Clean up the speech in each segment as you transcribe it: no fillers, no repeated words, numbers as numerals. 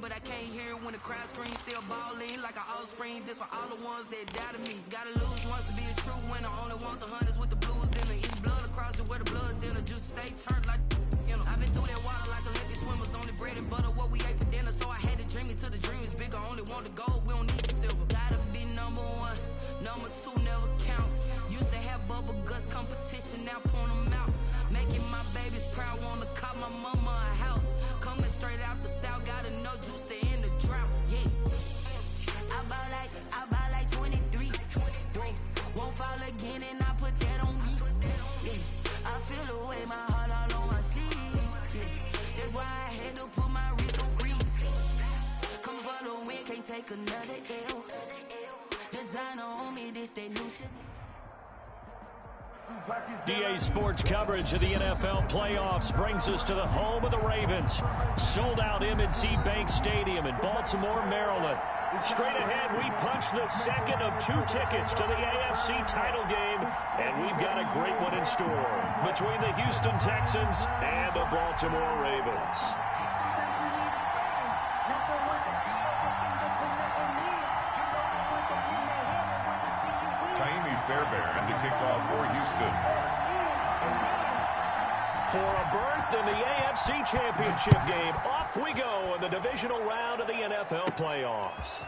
but I can't hear it when the crowd screams. Still balling like an offspring. This for all the ones that doubted me. Gotta lose once to be a true winner. Only want the hunters with the blues in it. Eat blood across it where the blood dinner. Just stay turned like, you know. I've been through that water like Olympic swimmers. Only bread and butter what we ate for dinner. So I had to dream it till the dream is bigger. Only want the gold, we don't need the silver. Gotta be number one. Number two never count. Used to have bubble guts competition, now point them out. Making my babies proud, wanna cop my mama a house. Coming straight out the south, gotta know juice to end the drought. Yeah. I bought like 23. Won't fall again and I put that on me. Yeah. I feel the way, my heart all on my sleeve. Yeah. That's why I had to put my wrist on freeze. Come for the win, can't take another L. Designer on me, this that new shit. DA Sports coverage of the NFL playoffs brings us to the home of the Ravens. Sold out M&T Bank Stadium in Baltimore, Maryland. Straight ahead, we punch the second of 2 tickets to the AFC title game, and we've got a great one in store between the Houston Texans and the Baltimore Ravens. Fairbairn to kick off for Houston. For a berth in the AFC Championship game, off we go in the divisional round of the NFL playoffs.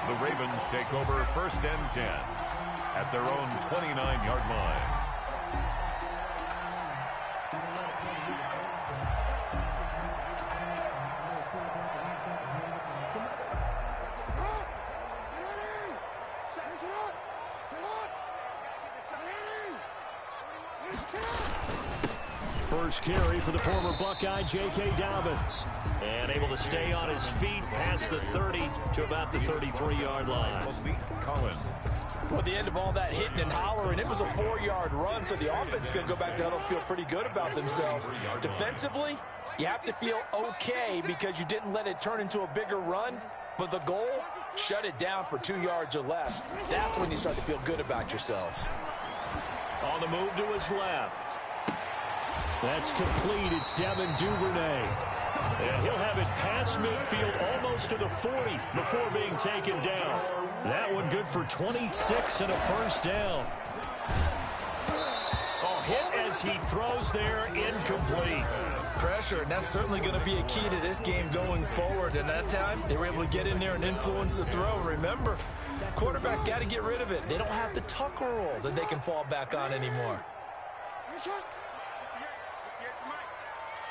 The Ravens take over 1st and 10 at their own 29-yard line. First carry for the former Buckeye, J.K. Dobbins. And able to stay on his feet past the 30 to about the 33-yard line. Well, at the end of all that hitting and hollering, it was a 4-yard run, so the offense is going to go back down and feel pretty good about themselves. Defensively, you have to feel okay because you didn't let it turn into a bigger run, but the goal, shut it down for 2 yards or less. That's when you start to feel good about yourselves. On the move to his left. That's complete. It's Devin Duvernay. And he'll have it past midfield almost to the 40 before being taken down. That one good for 26 and a first down. Oh, hit as he throws there, incomplete. Pressure, and that's certainly going to be a key to this game going forward. And that time, they were able to get in there and influence the throw. Remember, quarterbacks got to get rid of it. They don't have the tuck rule that they can fall back on anymore.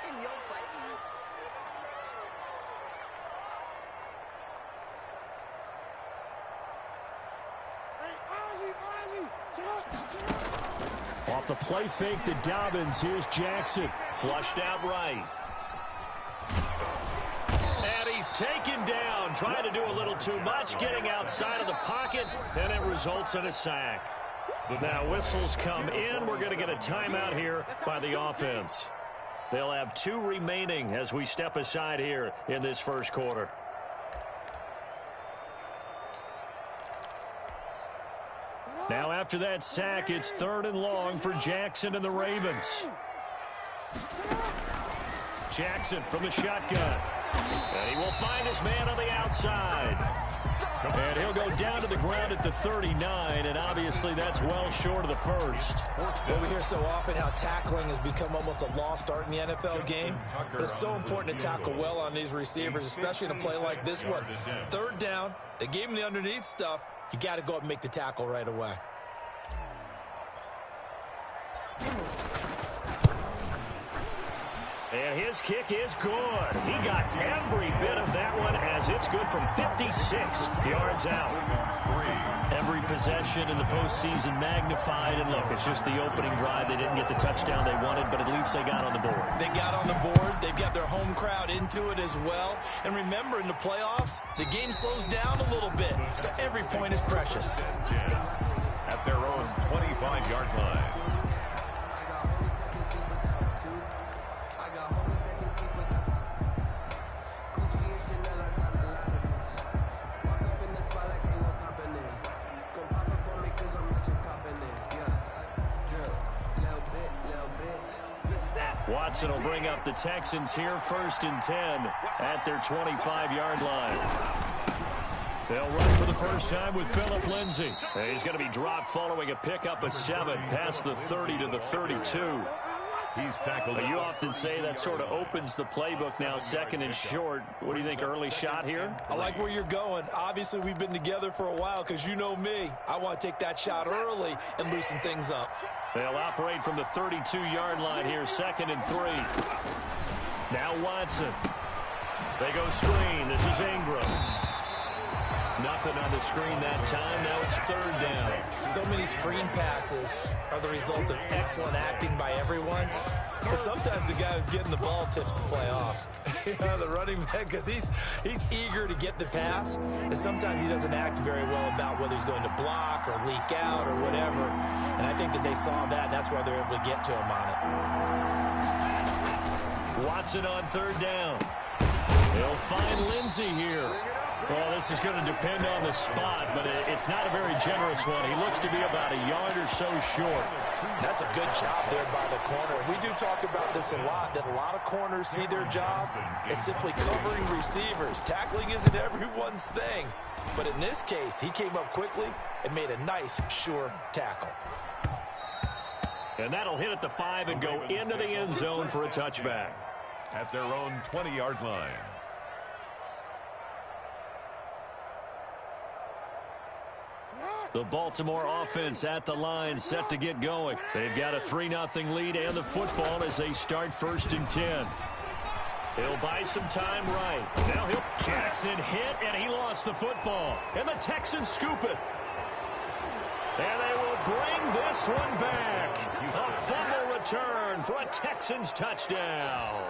In your face. Off the play fake to Dobbins, here's Jackson. Flushed out right. And he's taken down, trying to do a little too much, getting outside of the pocket, and it results in a sack. Now whistles come in. We're going to get a timeout here by the offense. They'll have 2 remaining as we step aside here in this first quarter. Now after that sack, it's 3rd and long for Jackson and the Ravens. Jackson from the shotgun. And he will find his man on the outside. And he'll go down to the ground at the 39, and obviously that's well short of the first. Well, we hear so often how tackling has become almost a lost art in the NFL game, but it's so important to tackle well on these receivers, especially in a play like this one. 3rd down, they gave him the underneath stuff. You got to go up and make the tackle right away. And his kick is good. He got every bit of that one as it's good from 56 yards out. Every possession in the postseason magnified. And look, it's just the opening drive. They didn't get the touchdown they wanted, but at least they got on the board. They got on the board. They've got their home crowd into it as well. And remember, in the playoffs, the game slows down a little bit. So every point is precious. At their own 25-yard line. Watson will bring up the Texans here, 1st and 10 at their 25-yard line. They'll run for the first time with Phillip Lindsay. He's going to be dropped following a pickup of 7 past the 30 to the 32. He's tackled. You often say that sort of opens the playbook now, 2nd and short. What do you think, early shot here? I like where you're going. Obviously, we've been together for a while because you know me. I want to take that shot early and loosen things up. They'll operate from the 32-yard line here, 2nd and 3. Now Watson. They go screen. This is Ingram. Nothing on the screen that time. Now it's 3rd down. So many screen passes are the result of excellent acting by everyone. But sometimes the guy who's getting the ball tips the play off. The running back, because he's eager to get the pass, and sometimes he doesn't act very well about whether he's going to block or leak out or whatever. And I think that they saw that, and that's why they're able to get to him on it. Watson on 3rd down. He'll find Lindsay here. Well, this is going to depend on the spot, but it's not a very generous one. He looks to be about a yard or so short. That's a good job there by the corner. We do talk about this a lot, that a lot of corners see their job as simply covering receivers. Tackling isn't everyone's thing. But in this case, he came up quickly and made a nice, sure tackle. And that'll hit at the 5 and go into the end zone for a touchback. At their own 20-yard line. The Baltimore offense at the line, set to get going. They've got a 3-0 lead and the football as they start 1st and 10. He'll buy some time right. Now Jackson hit, and he lost the football. And the Texans scoop it. And they will bring this one back. A fumble return for a Texans touchdown.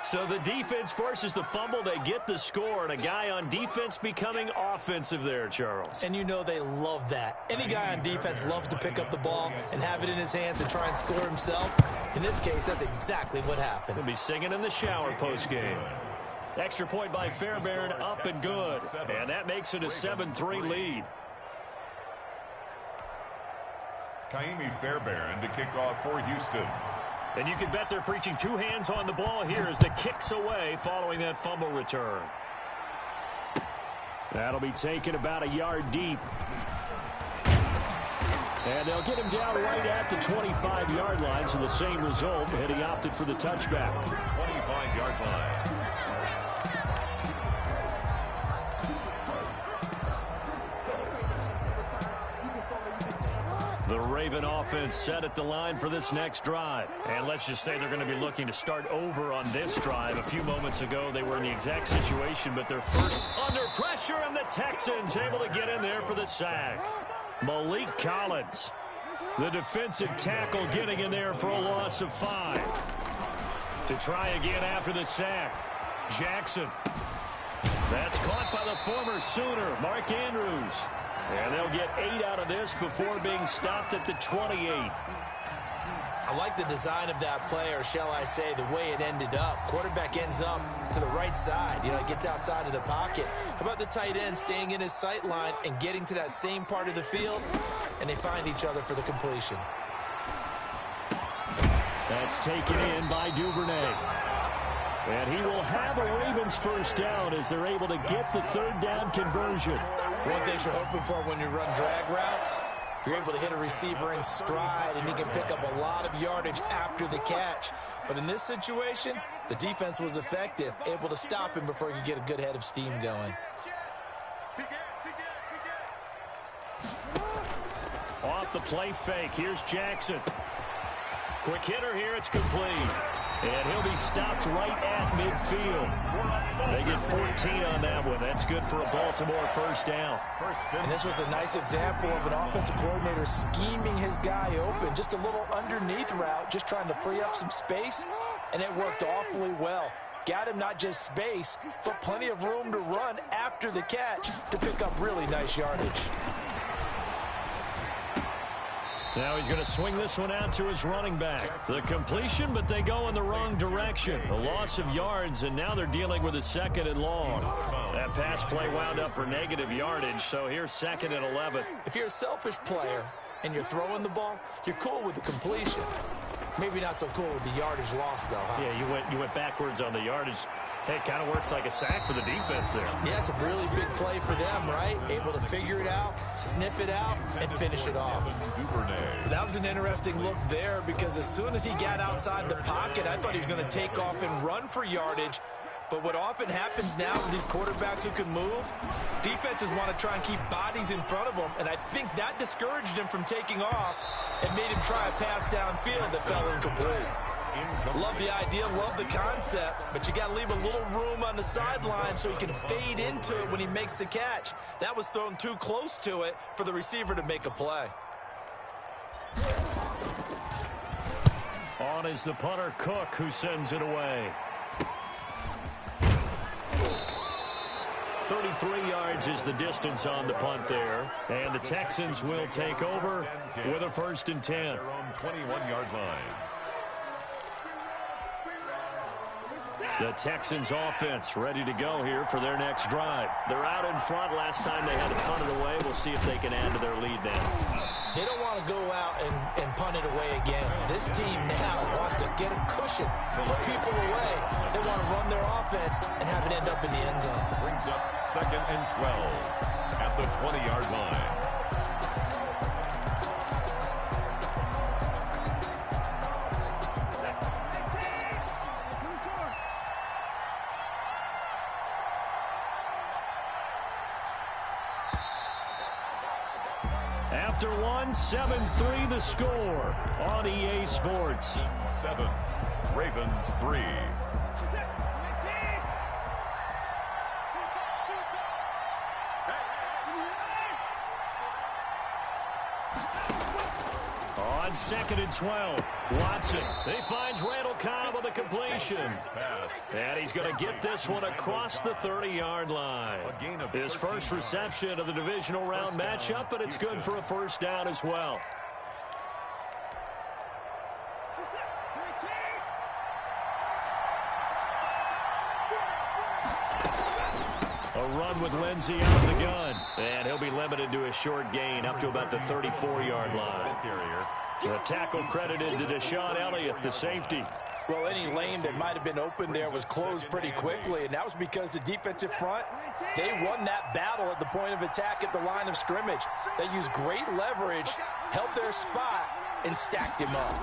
So the defense forces the fumble. They get the score, and a guy on defense becoming offensive there, Charles. And you know they love that. Any guy on defense loves to pick up the ball and have it in his hands and try and score himself. In this case, that's exactly what happened. He'll be singing in the shower postgame. Extra point by Fairbairn, up and good. And that makes it a 7-3 lead. Kaimi Fairbairn to kick off for Houston. And you can bet they're preaching 2 hands on the ball here as the kick's away following that fumble return. That'll be taken about a yard deep. And they'll get him down right at the 25-yard line, so the same result, and he opted for the touchback. 25-yard line. The Raven offense set at the line for this next drive. And let's just say they're going to be looking to start over on this drive. A few moments ago, they were in the exact situation, but they're first under pressure, and the Texans able to get in there for the sack. Malik Collins, the defensive tackle, getting in there for a loss of 5. To try again after the sack, Jackson. That's caught by the former Sooner, Mark Andrews. And they'll get 8 out of this before being stopped at the 28. I like the design of that play, or shall I say the way it ended up. Quarterback ends up to the right side. You know, he gets outside of the pocket. How about the tight end staying in his sight line and getting to that same part of the field? And they find each other for the completion. That's taken in by Duvernay. And he will have a Ravens first down as they're able to get the 3rd down conversion. One thing you're hoping for when you run drag routes, you're able to hit a receiver in stride, and he can pick up a lot of yardage after the catch. But in this situation, the defense was effective, able to stop him before he could get a good head of steam going. Off the play fake, here's Jackson. Quick hitter here, it's complete. And he'll be stopped right at midfield. They get 14 on that one. That's good for a Baltimore first down. And this was a nice example of an offensive coordinator scheming his guy open. Just a little underneath route, just trying to free up some space, and it worked awfully well. Got him not just space, but plenty of room to run after the catch to pick up really nice yardage. Now he's going to swing this one out to his running back. The completion, but they go in the wrong direction. A loss of yards, and now they're dealing with a 2nd and long. That pass play wound up for negative yardage, so here's 2nd and 11. If you're a selfish player and you're throwing the ball, you're cool with the completion. Maybe not so cool with the yardage loss, though, huh? Yeah, you went backwards on the yardage. Hey, it kind of works like a sack for the defense there. Yeah, it's a really big play for them, right? Able to figure it out, sniff it out, and finish it off. That was an interesting look there because as soon as he got outside the pocket, I thought he was going to take off and run for yardage. But what often happens now with these quarterbacks who can move, defenses want to try and keep bodies in front of them, and I think that discouraged him from taking off and made him try a pass downfield that fell incomplete. Love the idea, love the concept, but you got to leave a little room on the sideline so he can fade into it when he makes the catch. That was thrown too close to it for the receiver to make a play. On is the punter, Cook, who sends it away. 33 yards is the distance on the punt there. And the Texans will take over with a 1st and 10. Their own 21-yard line. The Texans offense ready to go here for their next drive. They're out in front. Last time they had to punt it away. We'll see if they can add to their lead now. They don't want to go out and punt it away again. This team now wants to get a cushion, put people away. They want to run their offense and have it end up in the end zone. Brings up 2nd and 12 at the 20-yard line. After one, 7-3 the score on EA Sports. 7, Ravens 3. On 2nd and 12, Watson. He finds Randall Cobb on the completion. And he's going to get this one across the 30-yard line. His first reception of the divisional round matchup, but it's good for a 1st down as well. A run with Lindsey out of the gun. And he'll be limited to a short gain up to about the 34-yard line. The tackle credited to Deshaun Elliott, the safety. Well, any lane that might have been open there was closed pretty quickly, and that was because the defensive front, they won that battle at the point of attack at the line of scrimmage. They used great leverage, held their spot, and stacked him up.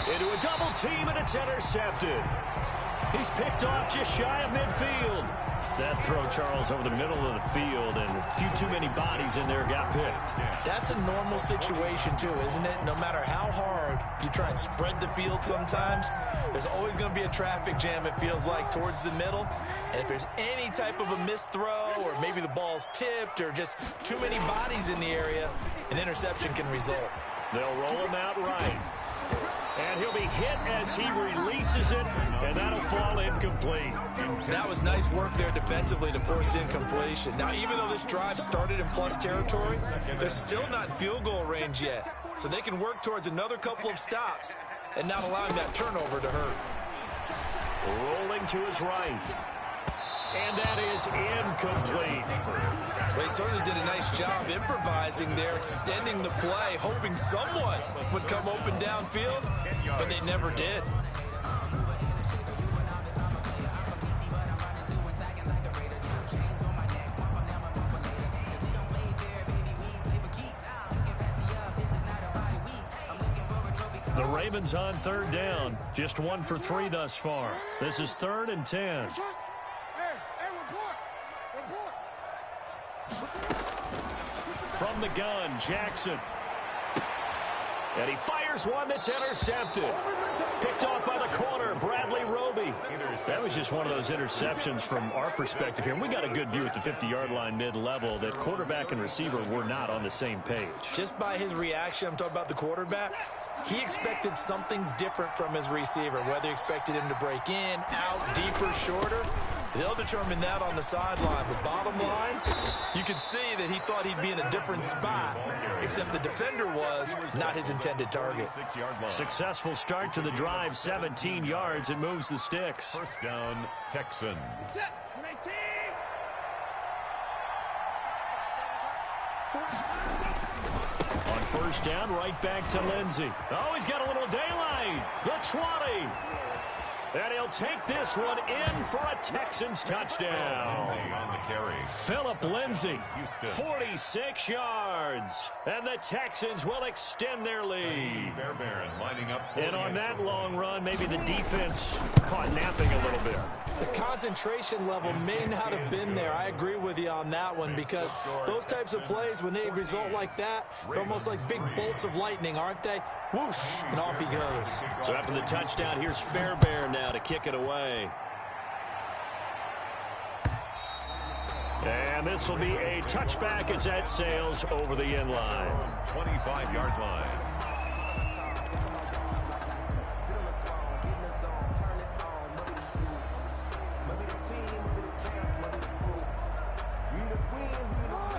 Into a double team, and it's intercepted. He's picked off just shy of midfield. That throw, Charles, over the middle of the field, and a few too many bodies in there got picked. That's a normal situation, too, isn't it? No matter how hard you try and spread the field sometimes, there's always going to be a traffic jam, it feels like, towards the middle. And if there's any type of a missed throw, or maybe the ball's tipped, or just too many bodies in the area, an interception can result. They'll roll him out right. And he'll be hit as he releases it, and that'll fall incomplete. That was nice work there defensively to force incompletion. Now, even though this drive started in plus territory, they're still not in field goal range yet. So they can work towards another couple of stops and not allowing that turnover to hurt. Rolling to his right. And that is incomplete. They certainly did a nice job improvising there, extending the play, hoping someone would come open downfield, but they never did. The Ravens on 3rd down, just 1 for 3 thus far. This is 3rd and 10. From the gun, Jackson. And he fires one that's intercepted. Picked off by the corner, Bradley Roby. That was just one of those interceptions from our perspective here. And we got a good view at the 50-yard line mid-level that quarterback and receiver were not on the same page. Just by his reaction, I'm talking about the quarterback, he expected something different from his receiver, whether he expected him to break in, out, deeper, shorter. They'll determine that on the sideline. But bottom line, you could see that he thought he'd be in a different spot, except the defender was not his intended target. Successful start to the drive, 17 yards, and moves the sticks. 1st down, Texans. On first down, right back to Lindsey. Oh, he's got a little daylight. The 20. And he'll take this one in for a Texans touchdown. On the carry. Philip Lindsey, 46 yards. And the Texans will extend their lead. Fairbairn lining up. And on that long run, maybe the defense caught napping a little bit. The concentration level may not have been there. I agree with you on that one, because those types of plays, when they result like that, they're almost like big bolts of lightning, aren't they? Whoosh, and off he goes. So after the touchdown, here's Fairbairn now to kick it away. And this will be a touchback as that sails over the end line. 25-yard line.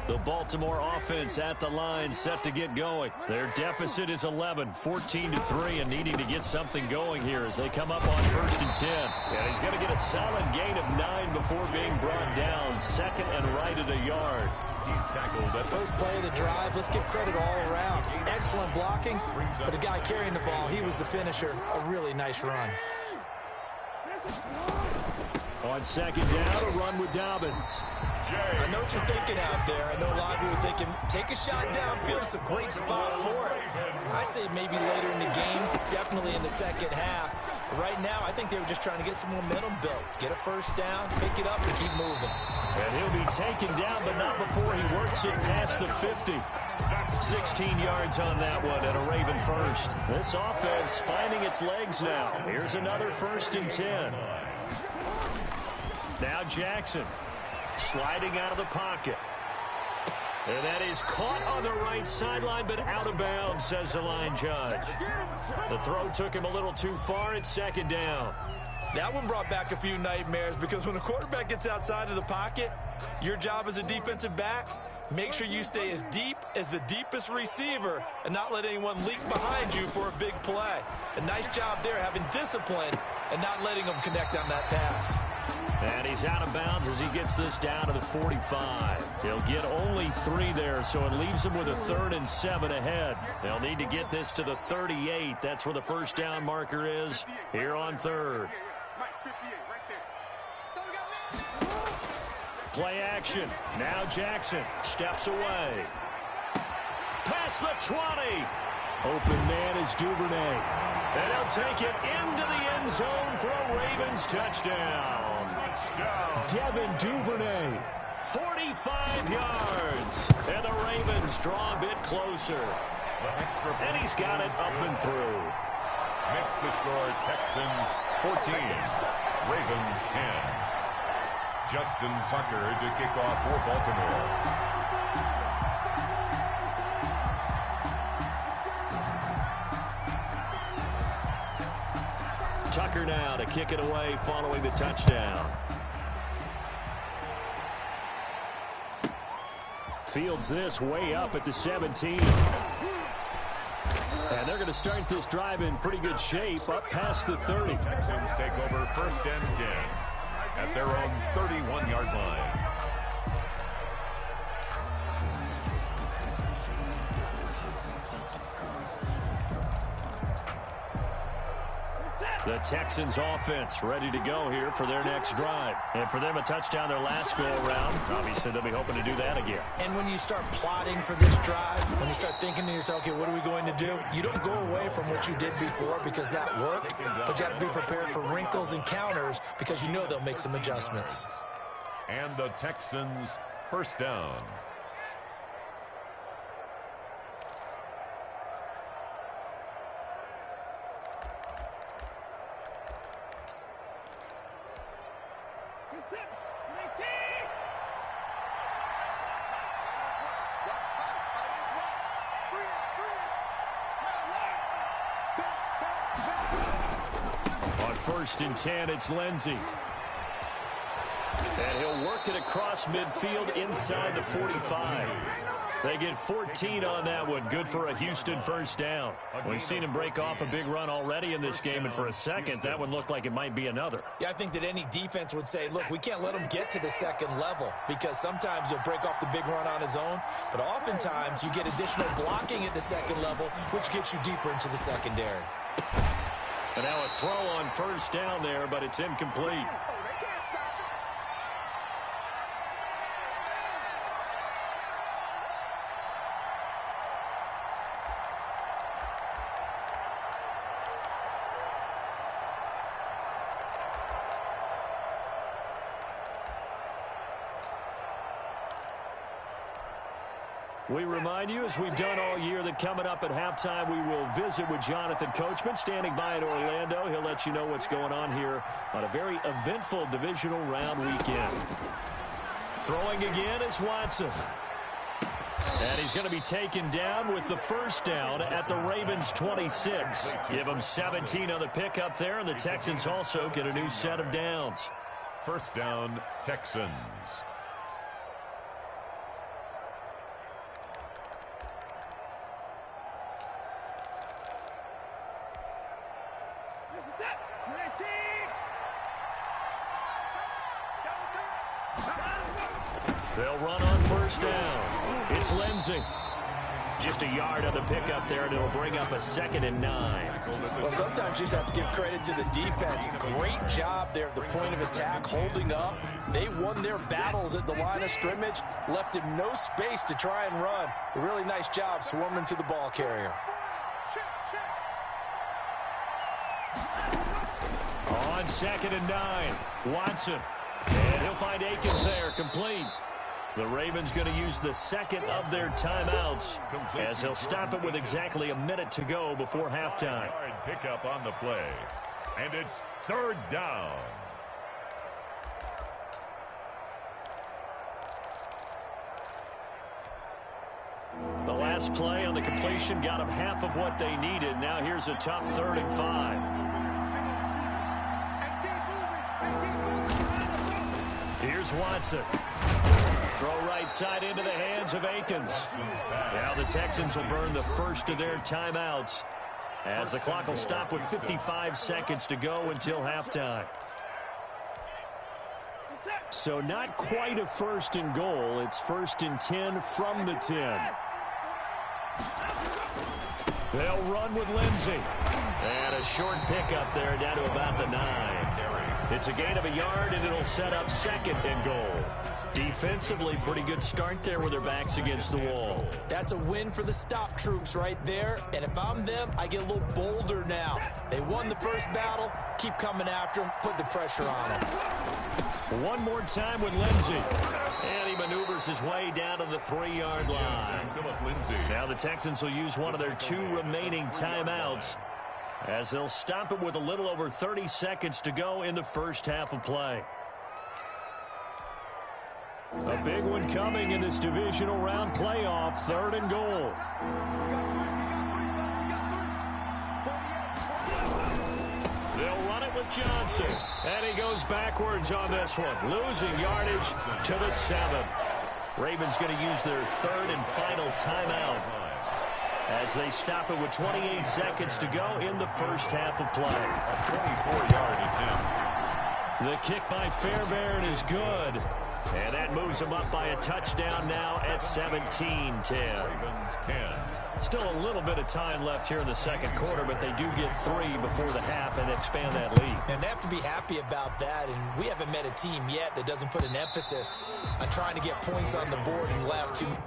The Baltimore offense at the line, set to get going. Their deficit is 11, 14-3, and needing to get something going here as they come up on 1st and 10. And he's going to get a solid gain of 9 before being brought down, second and right at a yard. He's tackled at First play of the drive. Let's give credit all around. Excellent blocking, but the guy carrying the ball, he was the finisher. A really nice run. On second down, a run with Dobbins. I know what you're thinking out there. I know a lot of you are thinking, take a shot downfield. It's a great spot for it. I'd say maybe later in the game, definitely in the second half. But right now, I think they were just trying to get some momentum built. Get a first down, pick it up, and keep moving. And he'll be taken down, but not before he works it past the 50. 16 yards on that one and a Raven first. This offense finding its legs now. Here's another 1st and 10. Now Jackson. Sliding out of the pocket. And that is caught on the right sideline, but out of bounds, says the line judge. The throw took him a little too far. It's second down. That one brought back a few nightmares, because when a quarterback gets outside of the pocket, your job as a defensive back, make sure you stay as deep as the deepest receiver and not let anyone leak behind you for a big play. A nice job there, having discipline and not letting them connect on that pass. And he's out of bounds as he gets this down to the 45. He'll get only 3 there, so it leaves him with a 3rd and 7 ahead. They'll need to get this to the 38. That's where the first down marker is here on 3rd. Play action. Now Jackson steps away. Past the 20. Open man is Duvernay. And he'll take it into the end zone for a Ravens touchdown. Devin Duvernay, 45 yards. And the Ravens draw a bit closer. And he's got it up and through. Makes the score Texans 14, Ravens 10. Justin Tucker to kick off for Baltimore. Tucker now to kick it away following the touchdown. Fields this way up at the 17. And they're going to start this drive in pretty good shape up past the 30. Texans take over 1st and 10 at their own 31-yard line. The Texans offense ready to go here for their next drive. And for them, a touchdown their last go-around. Obviously, they'll be hoping to do that again. And when you start plotting for this drive, when you start thinking to yourself, okay, what are we going to do? You don't go away from what you did before because that worked, but you have to be prepared for wrinkles and counters because you know they'll make some adjustments. And the Texans first down. On 1st and 10, it's Lindsey. And he'll work it across midfield inside the 45. They get 14 on that one. Good for a Houston first down. We've seen him break off a big run already in this game, and for a second, that one looked like it might be another. Yeah, I think that any defense would say, look, we can't let him get to the second level because sometimes he'll break off the big run on his own, but oftentimes you get additional blocking at the second level, which gets you deeper into the secondary. And now a throw on first down there, but it's incomplete. We remind you, as we've done all year, that coming up at halftime, we will visit with Jonathan Coachman, standing by in Orlando. He'll let you know what's going on here on a very eventful divisional round weekend. Throwing again is Watson. And he's going to be taken down with the first down at the Ravens' 26. Give them 17 on the pickup there, and the Texans also get a new set of downs. First down, Texans. They'll run on first down. It's Lindsey. Just a yard on the pickup there, and it'll bring up a 2nd and 9. Well, sometimes you just have to give credit to the defense. Great job there at the point of attack, holding up. They won their battles at the line of scrimmage, left him no space to try and run. A really nice job swarming to the ball carrier. On 2nd and 9, Watson. And he'll find Akins there, complete. The Ravens going to use the second of their timeouts as he'll stop it with exactly a minute to go before halftime. Pick up on the play. And it's 3rd down. The last play on the completion got them half of what they needed. Now here's a tough 3rd and 5. Here's Watson. Throw right side into the hands of Akins. Now the Texans will burn the first of their timeouts as the clock will stop with 55 seconds to go until halftime. So not quite a 1st and goal. It's 1st and 10 from the 10. They'll run with Lindsey. And a short pickup there down to about the 9. It's a gain of a yard, and it'll set up 2nd and goal. Defensively, pretty good start there with their backs against the wall. That's a win for the stop troops right there. And if I'm them, I get a little bolder now. They won the first battle. Keep coming after them. Put the pressure on them. One more time with Lindsey. And he maneuvers his way down to the 3-yard line. Now the Texans will use one of their 2 remaining timeouts as they'll stop it with a little over 30 seconds to go in the first half of play. A big one coming in this divisional round playoff, 3rd and goal. They'll run it with Johnson. And he goes backwards on this one, losing yardage to the 7. Ravens going to use their 3rd and final timeout as they stop it with 28 seconds to go in the first half of play. A 24-yard attempt. The kick by Fairbairn is good. And that moves them up by a touchdown now at 17-10. Ravens 10. Still a little bit of time left here in the second quarter, but they do get 3 before the half and expand that lead. And they have to be happy about that. And we haven't met a team yet that doesn't put an emphasis on trying to get points on the board in the last 2 minutes.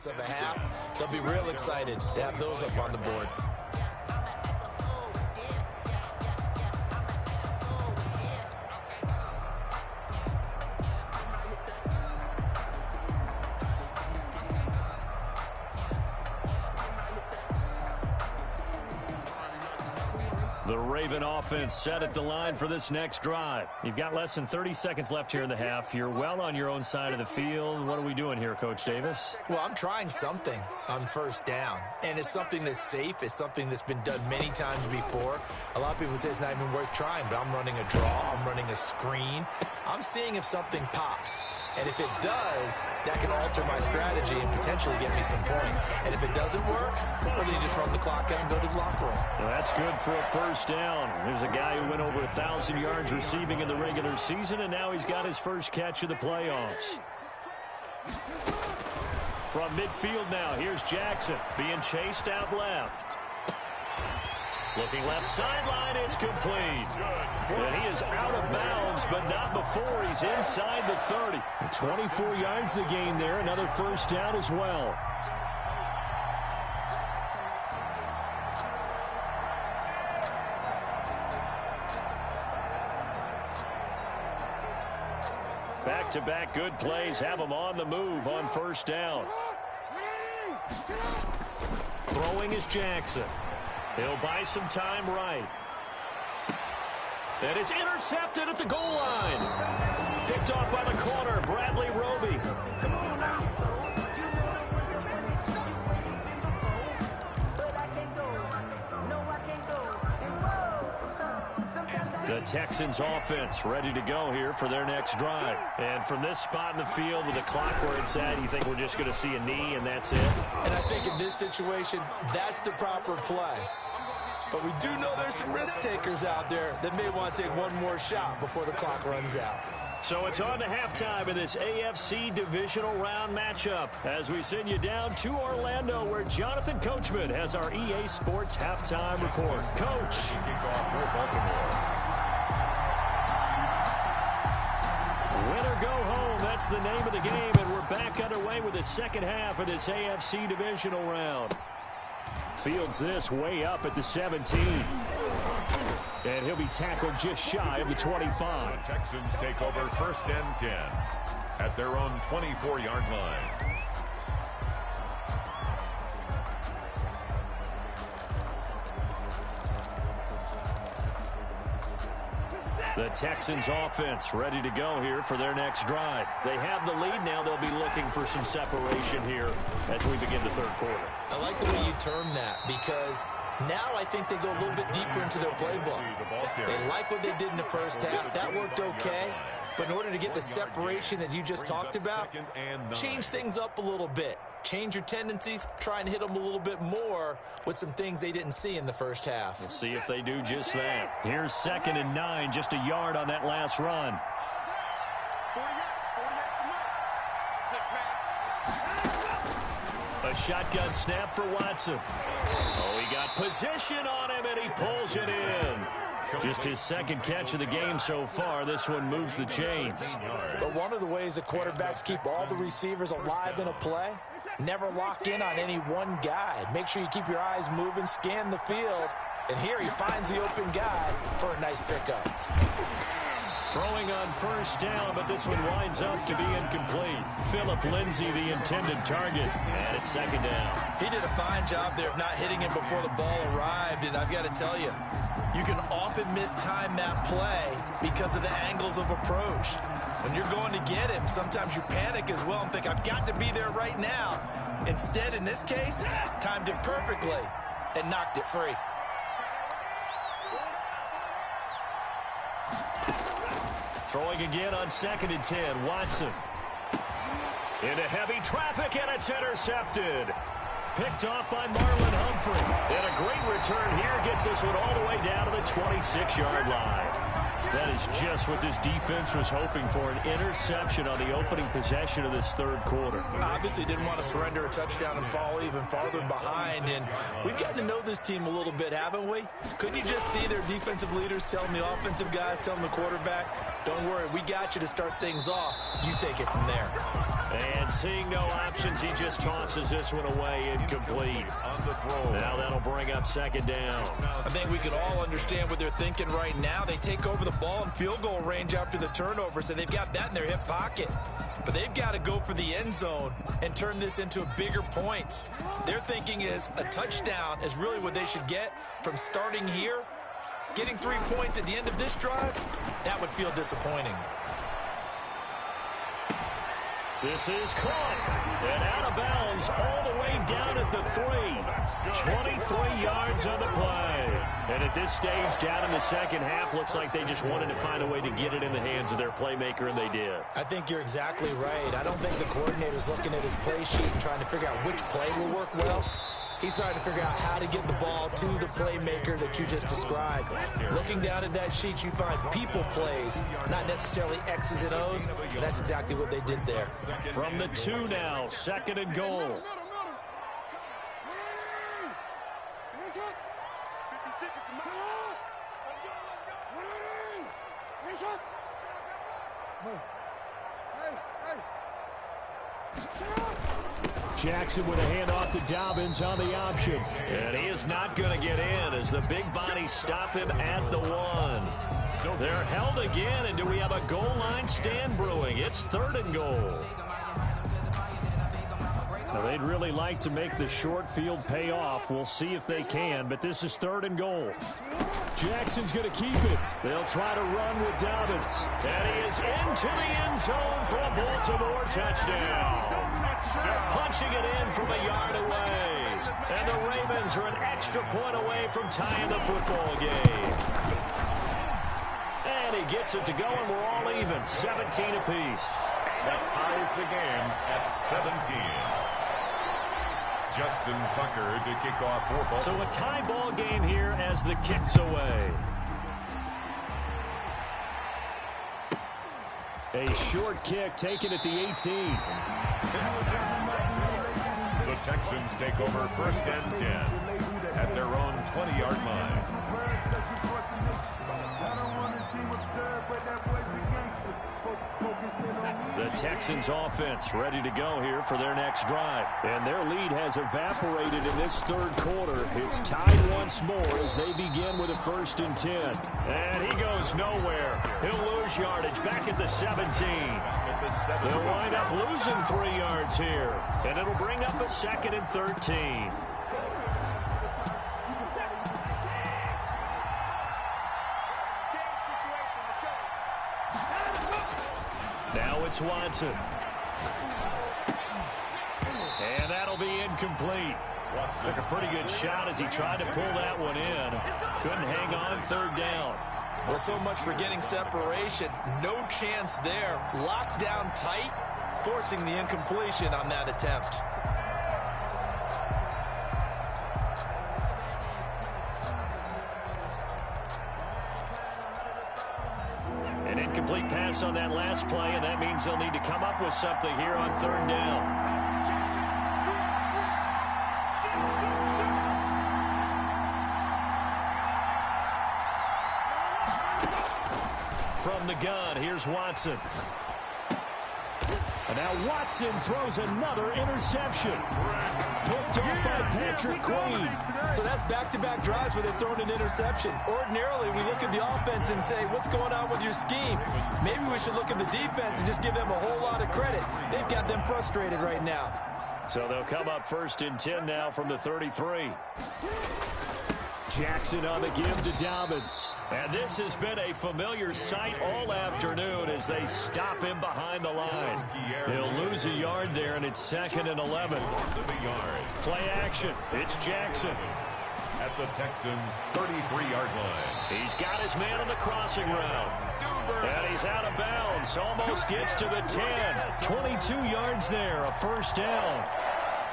minutes of a half, they'll be real excited to have those up on the board. The Raven offense set at the line for this next drive. You've got less than 30 seconds left here in the half. You're well on your own side of the field. What are we doing here, Coach Davis? Well, I'm trying something on first down, and it's something that's safe. It's something that's been done many times before. A lot of people say it's not even worth trying, but I'm running a draw. I'm running a screen. I'm seeing if something pops. And if it does, that can alter my strategy and potentially get me some points. And if it doesn't work, well, then you just run the clock out and go to the locker room. Well, that's good for a first down. There's a guy who went over 1,000 yards receiving in the regular season, and now he's got his first catch of the playoffs. From midfield now, here's Jackson being chased out left. Looking left sideline, it's complete. And he is out of bounds, but not before he's inside the 30. 24 yards to gain there, another first down as well. Back-to-back good plays have him on the move on first down. Throwing is Jackson. He'll buy some time right. And it's intercepted at the goal line. Picked off by the corner, Bradley Roby. The Texans offense ready to go here for their next drive. And from this spot in the field with the clock where it's at, you think we're just going to see a knee and that's it? And I think in this situation, that's the proper play. But we do know there's some risk takers out there that may want to take one more shot before the clock runs out. So it's on to halftime in this AFC divisional round matchup as we send you down to Orlando where Jonathan Coachman has our EA Sports halftime report. Coach. Kickoff for Baltimore. Win or go home, that's the name of the game, and we're back underway with the second half of this AFC divisional round. Fields this way up at the 17. And he'll be tackled just shy of the 25. The Texans take over first and 10 at their own 24-yard line. The Texans offense ready to go here for their next drive. They have the lead now. They'll be looking for some separation here as we begin the third quarter. I like the way you term that because now I think they go a little bit deeper into their playbook. They like what they did in the first half. That worked okay. But in order to get the separation that you just talked about, change things up a little bit. Change your tendencies, try and hit them a little bit more with some things they didn't see in the first half. We'll see if they do just that. Here's 2nd and 9, just a yard on that last run. A shotgun snap for Watson. Oh, he got position on him, and he pulls it in. Just his second catch of the game so far. This one moves the chains. But one of the ways the quarterbacks keep all the receivers alive in a play, never lock in on any one guy. Make sure you keep your eyes moving, scan the field. And here he finds the open guy for a nice pickup. Throwing on first down, but this one winds up to be incomplete. Phillip Lindsay, the intended target, and it's 2nd down. He did a fine job there of not hitting him before the ball arrived, and I've got to tell you, you can often mistime that play because of the angles of approach. When you're going to get him, sometimes you panic as well and think, I've got to be there right now. Instead, in this case, timed it perfectly and knocked it free. Throwing again on 2nd and 10, Watson. Into heavy traffic, and it's intercepted. Picked off by Marlon Humphrey. And a great return here gets this one all the way down to the 26-yard line. That is just what this defense was hoping for, an interception on the opening possession of this third quarter. Obviously didn't want to surrender a touchdown and fall even farther behind, and we've gotten to know this team a little bit, haven't we? Couldn't you just see their defensive leaders telling the offensive guys, telling the quarterback, don't worry, we got you to start things off. You take it from there. And seeing no options, he just tosses this one away, incomplete. Now that'll bring up second down. I think we can all understand what they're thinking right now. They take over the ball in field goal range after the turnover, so they've got that in their hip pocket. But they've got to go for the end zone and turn this into bigger points. Their thinking is a touchdown is really what they should get from starting here. Getting 3 points at the end of this drive, that would feel disappointing. This is caught and out of bounds all the way down at the 3. 23 yards on the play. And at this stage, down in the second half, looks like they just wanted to find a way to get it in the hands of their playmaker, and they did. I think you're exactly right. I don't think the coordinator's looking at his play sheet and trying to figure out which play will work well. He's trying to figure out how to get the ball to the playmaker that you just described. Looking down at that sheet, you find people plays, not necessarily X's and O's, and that's exactly what they did there. From the 2 now, second and goal. Jackson with a handoff to Dobbins on the option. And he is not going to get in as the big bodies stop him at the 1. They're held again, and do we have a goal line stand brewing? It's third and goal. Now, they'd really like to make the short field pay off. We'll see if they can, but this is third and goal. Jackson's going to keep it. They'll try to run with Dobbins. And he is into the end zone for a Baltimore touchdown. Punching it in from a yard away. And the Ravens are an extra point away from tying the football game. And he gets it to go, and we're all even, 17 apiece. That ties the game at 17. Justin Tucker to kick off for Baltimore. So a tie ball game here as the kick's away. A short kick taken at the 18. The Texans take over first and 10 at their own 20-yard line. The Texans offense ready to go here for their next drive. And their lead has evaporated in this third quarter. It's tied once more as they begin with a first and 10. And he goes nowhere. He'll lose yardage back at the 17. They'll wind up losing 3 yards here. And it'll bring up a second and 13. Now it's Watson. And that'll be incomplete. Took a pretty good shot as he tried to pull that one in. Couldn't hang on third down. Well, so much for getting separation. No chance there. Locked down tight, forcing the incompletion on that attempt. An incomplete pass on that last play, and that means they'll need to come up with something here on third down. From the gun, here's Watson. And now Watson throws another interception. Picked off by Patrick Queen. So that's back-to-back drives where they've thrown an interception. Ordinarily, we look at the offense and say, what's going on with your scheme? Maybe we should look at the defense and just give them a whole lot of credit. They've got them frustrated right now. So they'll come up first and 10 now from the 33. Jackson on the give to Dobbins. And this has been a familiar sight all afternoon as they stop him behind the line. He'll lose a yard there, and it's second and 11. Play action. It's Jackson. At the Texans' 33-yard line. He's got his man on the crossing route. And he's out of bounds. Almost gets to the 10. 22 yards there, a first down.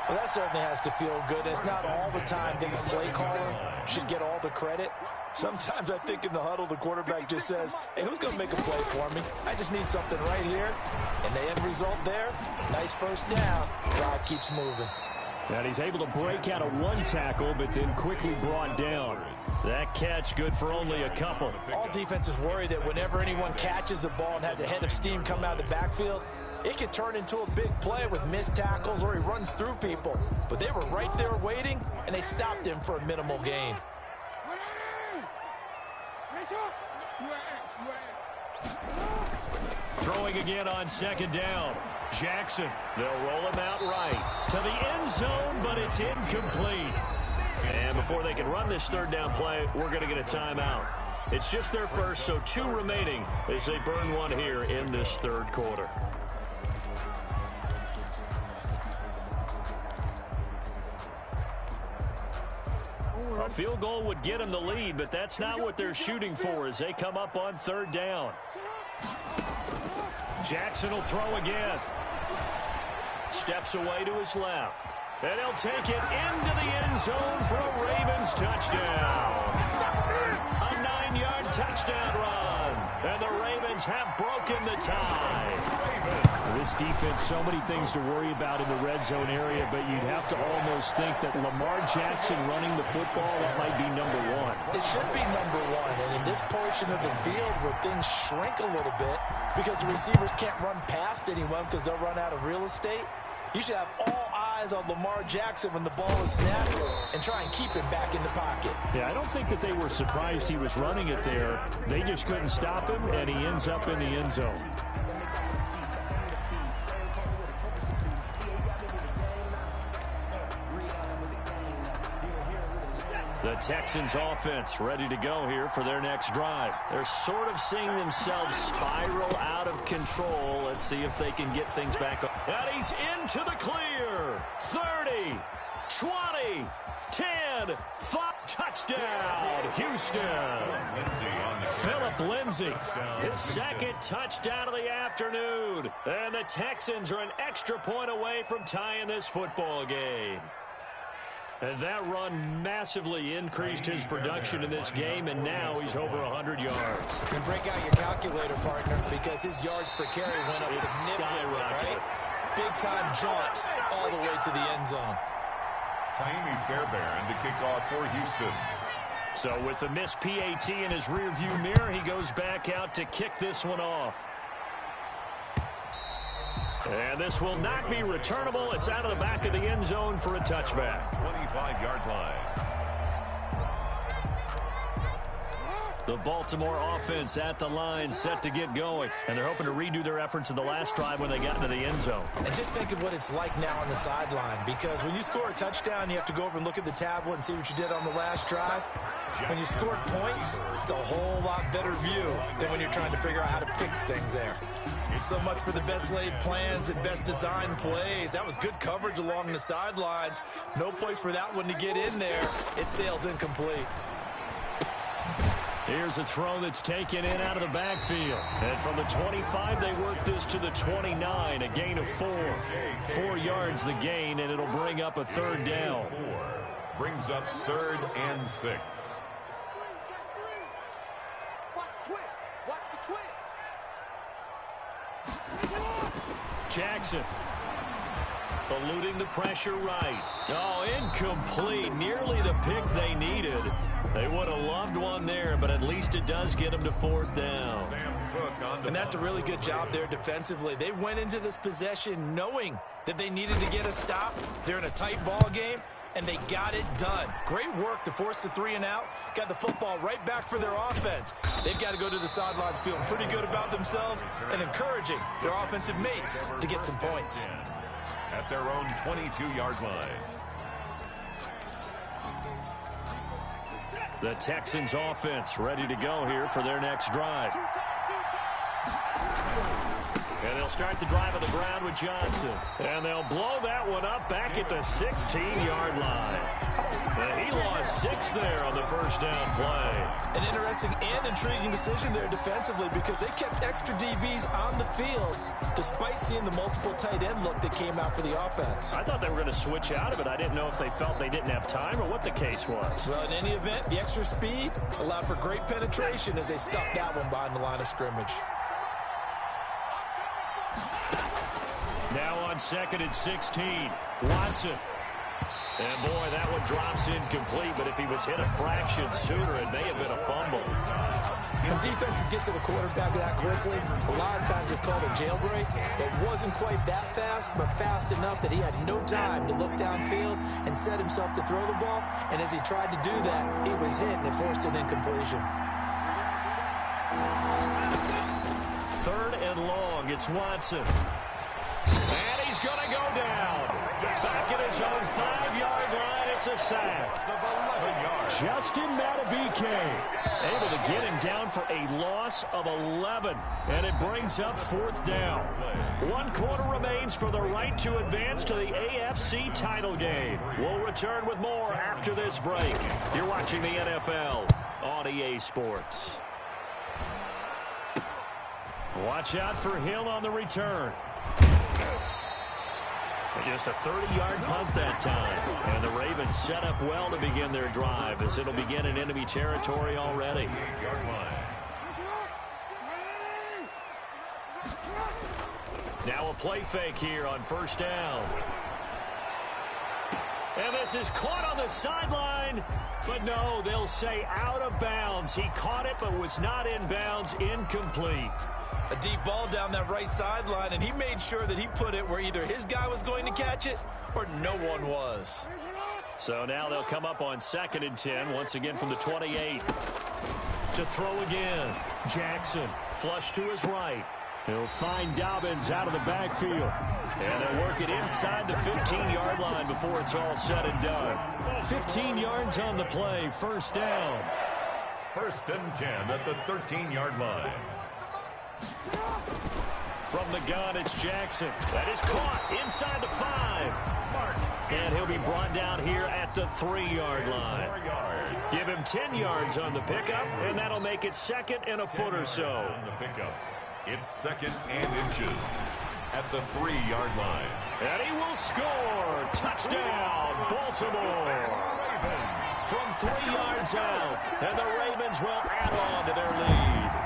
Well, that certainly has to feel good. It's not all the time that the play caller should get all the credit. Sometimes I think in the huddle, the quarterback just says, hey, who's going to make a play for me? I just need something right here. And the end result there, nice first down. Drive keeps moving. And he's able to break out of one tackle, but then quickly brought down. That catch good for only a couple. All defenses worry that whenever anyone catches the ball and has a head of steam come out of the backfield, it could turn into a big play with missed tackles or he runs through people. But they were right there waiting, and they stopped him for a minimal gain. Throwing again on second down. Jackson, they'll roll him out right to the end zone, but it's incomplete. And before they can run this third down play, we're going to get a timeout. It's just their first, so 2 remaining as they burn one here in this third quarter. A field goal would get them the lead, but that's not what they're shooting for as they come up on third down. Jackson will throw again. Steps away to his left. And he'll take it into the end zone for a Ravens touchdown. A 9-yard touchdown run. And the Ravens have broken the tie. This defense, so many things to worry about in the red zone area, but you'd have to almost think that Lamar Jackson running the football, that might be number 1. It should be number 1. And in this portion of the field where things shrink a little bit because the receivers can't run past anyone because they'll run out of real estate, you should have all eyes on Lamar Jackson when the ball is snapped and try and keep him back in the pocket. Yeah, I don't think that they were surprised he was running it there. They just couldn't stop him, and he ends up in the end zone. The Texans offense ready to go here for their next drive. They're sort of seeing themselves spiral out of control. Let's see if they can get things back up. And he's into the clear. 30, 20, 10, 5, touchdown, Houston. Phillip Lindsay, his second touchdown of the afternoon. And the Texans are an extra point away from tying this football game. And that run massively increased his production in this game, and now he's over 100 yards. And break out your calculator, partner, because his yards per carry went up significantly, right? Big-time jaunt all the way to the end zone. Jaime Fairbairn to kick off for Houston. So with the missed PAT in his rearview mirror, he goes back out to kick this one off. And this will not be returnable. It's out of the back of the end zone for a touchback. 25-yard line. The Baltimore offense at the line, set to get going. And they're hoping to redo their efforts in the last drive when they got into the end zone. And just think of what it's like now on the sideline, because when you score a touchdown, you have to go over and look at the tablet and see what you did on the last drive. When you scored points, it's a whole lot better view than when you're trying to figure out how to fix things there. So much for the best laid plans and best designed plays. That was good coverage along the sidelines. No place for that one to get in there. It sails incomplete. Here's a throw that's taken in out of the backfield. And from the 25, they work this to the 29, a gain of 4. 4 yards the gain, and it'll bring up a third down. Brings up 3rd and 6. Jackson eluding the pressure right. Oh, incomplete. Nearly the pick they needed. They would have loved one there, but at least it does get them to 4th down. And that's a really good job there defensively. They went into this possession knowing that they needed to get a stop. They're in a tight ball game, and they got it done. Great work to force the 3 and out. Got the football right back for their offense. They've got to go to the sidelines feeling pretty good about themselves and encouraging their offensive mates to get some points. At their own 22-yard line. The Texans offense ready to go here for their next drive. And they'll start the drive on the ground with Johnson. And they'll blow that one up back at the 16-yard line. And he lost 6 there on the first down play. An interesting and intriguing decision there defensively, because they kept extra DBs on the field despite seeing the multiple tight end look that came out for the offense. I thought they were going to switch out of it. I didn't know if they felt they didn't have time or what the case was. Well, in any event, the extra speed allowed for great penetration as they stuffed that one behind the line of scrimmage. Now on 2nd and 16, Watson. And boy, that one drops incomplete, but if he was hit a fraction sooner, it may have been a fumble. When defenses get to the quarterback that quickly, a lot of times it's called a jailbreak. It wasn't quite that fast, but fast enough that he had no time to look downfield and set himself to throw the ball. And as he tried to do that, he was hit and it forced an incompletion. 3rd and long. It's Watson. And he's going to go down. Back at his own 5-yard line. It's a sack. Justin Madubuike able to get him down for a loss of 11. And it brings up 4th down. 1 quarter remains for the right to advance to the AFC title game. We'll return with more after this break. You're watching the NFL on EA Sports. Watch out for Hill on the return. Just a 30-yard punt that time. And the Ravens set up well to begin their drive as it'll begin in enemy territory already. Now a play fake here on 1st down. And this is caught on the sideline. But no, they'll say out of bounds. He caught it but was not in bounds. Incomplete. A deep ball down that right sideline, and he made sure that he put it where either his guy was going to catch it or no one was. So now they'll come up on 2nd and 10, once again from the 28. To throw again. Jackson, flush to his right. He'll find Dobbins out of the backfield. And they'll work it inside the 15-yard line before it's all said and done. 15 yards on the play, 1st down. 1st and 10 at the 13-yard line. From the gun, it's Jackson. That is caught inside the 5. And he'll be brought down here at the 3-yard line. Give him 10 yards on the pickup, and that'll make it 2nd and a foot or so. On the pickup, it's 2nd and inches at the 3-yard line. And he will score. Touchdown, Baltimore. From 3 yards out, and the Ravens will add on to their lead.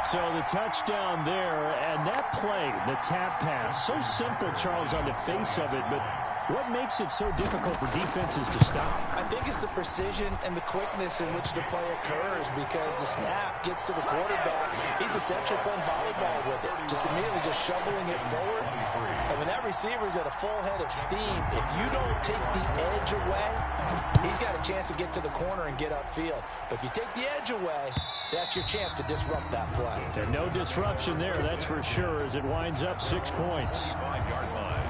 So the touchdown there, and that play, the tap pass, so simple, Charles, on the face of it, but what makes it so difficult for defenses to stop? I think it's the precision and the quickness in which the play occurs, because the snap gets to the quarterback. He's essentially playing volleyball with it, just immediately just shoveling it forward. And when that receiver's at a full head of steam, if you don't take the edge away, he's got a chance to get to the corner and get upfield. But if you take the edge away, that's your chance to disrupt that play. And no disruption there, that's for sure, as it winds up 6 points. 5-yard line.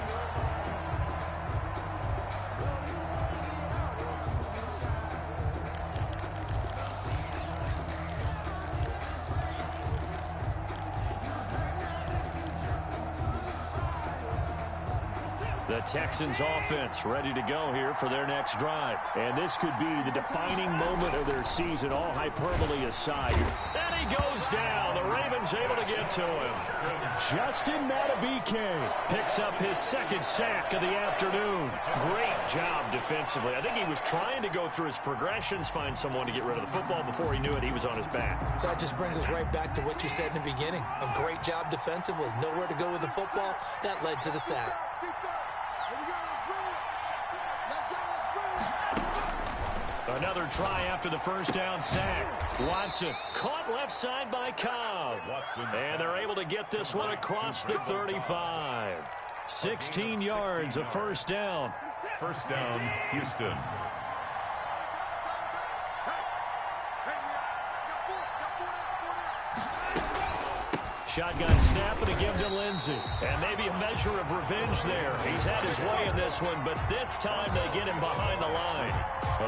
The Texans offense ready to go here for their next drive. And this could be the defining moment of their season, all hyperbole aside. And he goes down. The Ravens able to get to him. Justin Madubuike picks up his 2nd sack of the afternoon. Great job defensively. I think he was trying to go through his progressions, find someone to get rid of the football. Before he knew it, he was on his back. So that just brings us right back to what you said in the beginning. A great job defensively. Nowhere to go with the football. That led to the sack. Another try after the 1st down sack. Watson caught left side by Cobb. And they're able to get this one across the 35. 16 yards, a 1st down. 1st down, Houston. Shotgun snap and a give to Lindsey. And maybe a measure of revenge there. He's had his way in this one, but this time they get him behind the line.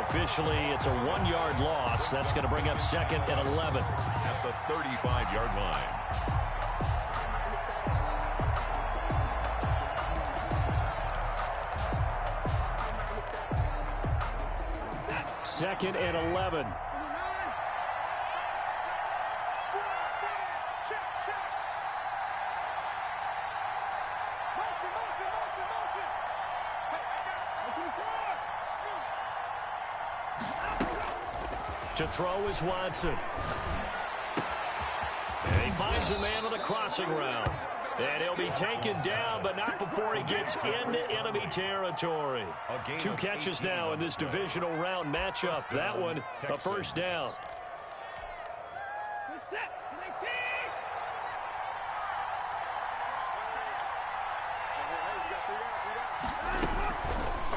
Officially, it's a 1-yard loss. That's going to bring up 2nd and 11. At the 35-yard line. 2nd and 11. To throw is Watson. And he finds a man on the crossing route. And he'll be taken down, but not before he gets into enemy territory. 2 catches now in this divisional round matchup. That one, a 1st down.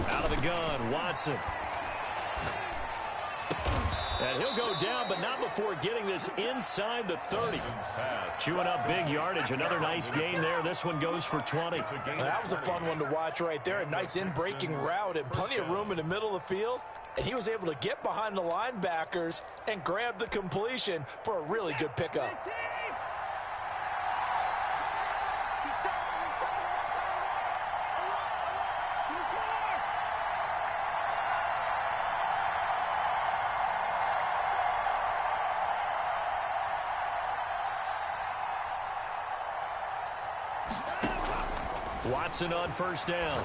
Out of the gun, Watson. And he'll go down, but not before getting this inside the 30. Chewing up big yardage. Another nice gain there. This one goes for 20. That was a fun one to watch right there. A nice in-breaking route and plenty of room in the middle of the field. And he was able to get behind the linebackers and grab the completion for a really good pickup. Watson on first down.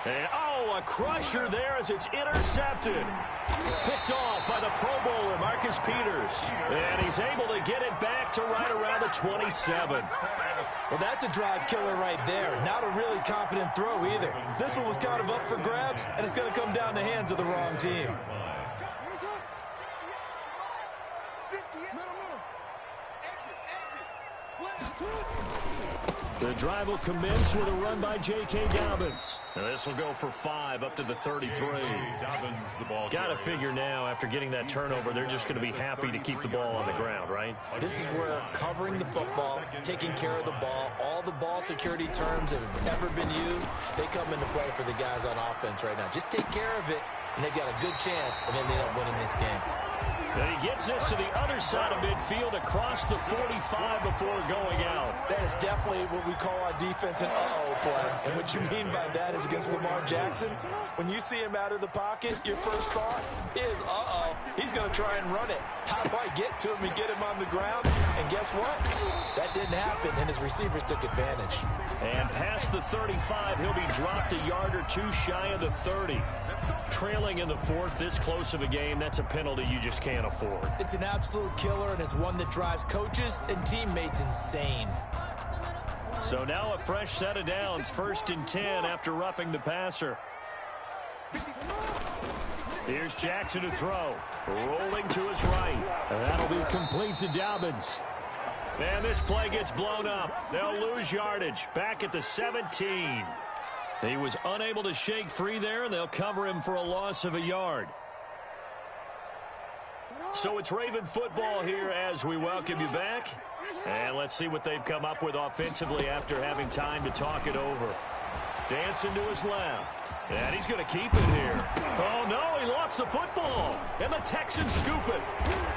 And, a crusher there as it's intercepted. Picked off by the Pro Bowler, Marcus Peters. And he's able to get it back to right around the 27. Well, that's a drive killer right there. Not a really confident throw either. This one was kind of up for grabs, and it's going to come down the hands of the wrong team. The drive will commence with a run by J.K. Dobbins. And this will go for 5 up to the 33. Got to figure now, after getting that turnover, they're just going to be happy to keep the ball on the ground, right? This is where covering the football, taking care of the ball, all the ball security terms that have ever been used, they come into play for the guys on offense right now. Just take care of it, and they've got a good chance, and then they end up winning this game. And he gets this to the other side of midfield across the 45 before going out. That is definitely what we call on defense an uh-oh play. And what you mean by that is against Lamar Jackson, when you see him out of the pocket, your first thought is, uh-oh, he's going to try and run it. How do I get to him and get him on the ground? And guess what? That didn't happen, and his receivers took advantage. And past the 35, he'll be dropped a yard or two shy of the 30. Trailing in the fourth, this close of a game, that's a penalty you just can't afford. It's an absolute killer, and it's one that drives coaches and teammates insane. So now a fresh set of downs, 1st and 10 after roughing the passer. Here's Jackson to throw. Rolling to his right. And that'll be complete to Dobbins. And this play gets blown up. They'll lose yardage. Back at the 17. He was unable to shake free there, and they'll cover him for a loss of a yard. So it's Raven football here as we welcome you back. And let's see what they've come up with offensively after having time to talk it over. Dancing to his left. And he's going to keep it here. Oh, no, he lost the football. And the Texans scoop it.